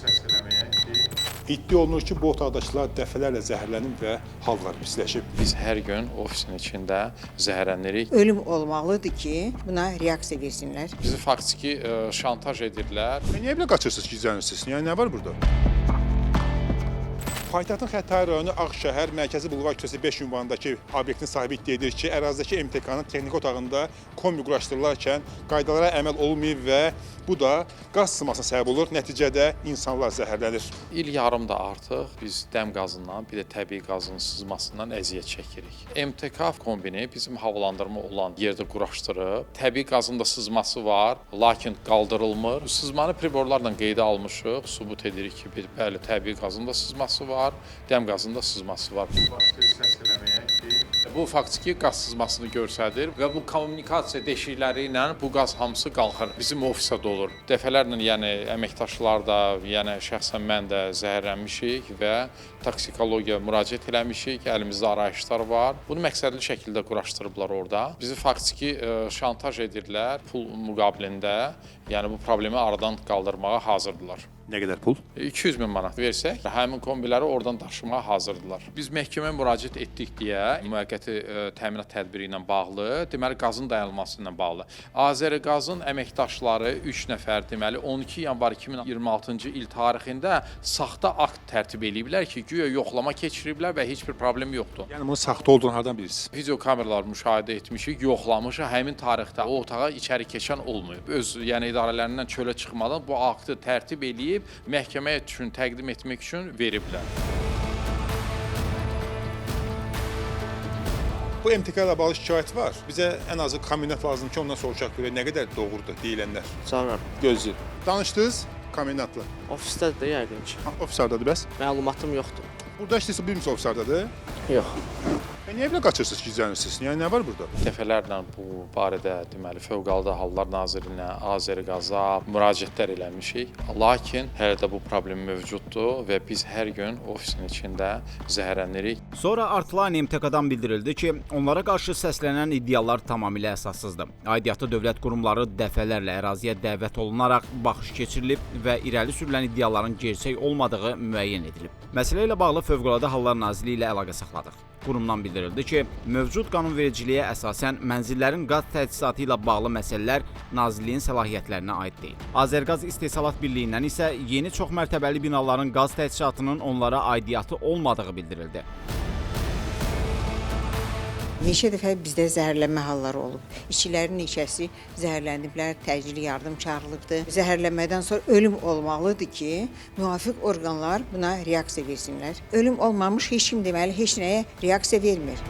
səs eləməyə ki, İddia olunur ki, bu otaqdakılar dəfələrlə zəhərlənib və hallar pisləşib. Biz hər gün ofisin içində zəhərlənirik. Ölüm olmalıdır ki, buna reaksiya versinlər. Bizi faktiki şantaj edirlər. Niyə belə qaçırsınız ki, gizlənirsiniz? Yəni nə var burada? Paytaxtın Xətai rayonu Ağşəhər Mərkəzi Bulvar küçəsi 5 ünvanındakı obyektin sahibi iddia edir ki, ərazidəki MTK-nın texniki otağında kombi quraşdırılarkən qaydalara əməl olunmayıb və bu da qaz sızmasına səbəb olur. Nəticədə insanlar zəhərlənir. İl yarımda artıq biz dəm qazından, bir də təbii qazın sızmasından əziyyət çəkirik. MTK kombini bizim havalandırma olan yerdə quraşdırıb, təbii qazın da sızması var, lakin qaldırılmır. Bu sızmanı priborlarla qeydə almışıq, sübut edirik ki, bəli, təbii qazın da sızması var, dəm qazın da sızması var. başlayır səs eləməyə ki, Bu faktiki qaz sızmasını göstərir və bu kommunikasiya deşikləri ilə bu qaz hamısı qalxır. Bizim ofisə dolur. Dəfələrlə, yəni əməkdaşlar da, yəni şəxsən mən də zəhərlənmişik və toksikologiya müraciət eləmişik. Əlimizdə arayışlar var. Bunu məqsədli şəkildə quraşdırıblar orada. Bizi faktiki şantaj edirlər pul müqabilində. Yəni bu problemi aradan qaldırmağa hazırdılar. Nə qədər pul? 200 min manat versək, həmin kombiləri oradan daşımağa hazırdılar. Biz məhkəməyə müraciət etdik deyə müvəqqəti təminat tədbiri ilə bağlı, deməli qazın dayanılması ilə bağlı. Azəriqazın əməkdaşları 3 nəfər, deməli 12 yanvar 2026-cı il tarixində saxta akt tərtib eləyiblər ki, güya yoxlama keçiriblər və heç bir problem yoxdur. Yəni bunun saxta olduğunu hardan bilirsiniz? Video kameralar müşahidə etmişik, yoxlamışıq. Həmin tarixdə o otağa içəri keçən olmayıb. Öz, yəni idarələrindən çölə çıxmadan bu aktı tərtib eləyib məhkəməyə üçün təqdim etmək üçün veriblər. Bu MTK ilə bağlı şikayət var. Bizə ən azı komendant lazım ki, ondan soruşaq görə nə qədər doğrudur deyilənlər. Canım, Gözləyir. Danışdınız komendantla. ofisdədir yəqin ki. Ofis hardadır bəs? Məlumatım yoxdur. Burada işləyirsə bilmirsə ofis hardadır? Yox. Niyə belə qaçırsınız, gizlənirsiniz? Yəni nə var burada? Dəfələrlə bu barədə deməli Fövqəladə Hallar Nazirinə, Azəriqaza müraciətlər eləmişik. Lakin hələ də bu problem mövcuddur və biz hər gün ofisin içində zəhərlənirik. Sonra artılan MTK-dan bildirildi ki, onlara qarşı səslənən iddialar tamamilə əsassızdır. Aidiyyatı dövlət qurumları dəfələrlə əraziyə dəvət olunaraq baxış keçirilib və irəli sürülən iddiaların gerçək olmadığı müəyyən edilib. Məsələ ilə bağlı Fövqəladə Hallar Nazirliyi ilə əlaqə saxladıq. Qurumdan bildirildi ki, mövcud qanunvericiliyə əsasən mənzillərin qaz təchizatı ilə bağlı məsələlər Nazirliyin səlahiyyətlərinə aid deyil. Azərqaz İstehsalat Birliyindən isə yeni çoxmərtəbəli binaların qaz təchizatının onlara aidiyyatı olmadığı bildirildi. Neçə dəfə bizdə zəhərlənmə halları olub. İşçilərin neçəsi zəhərləniblər, təcili yardım çağırılıbdır. Zəhərlənmədən sonra ölüm olmalıdır ki, müvafiq orqanlar buna reaksiya versinlər. Ölüm olmamış heç kim deməli heç nəyə reaksiya vermir.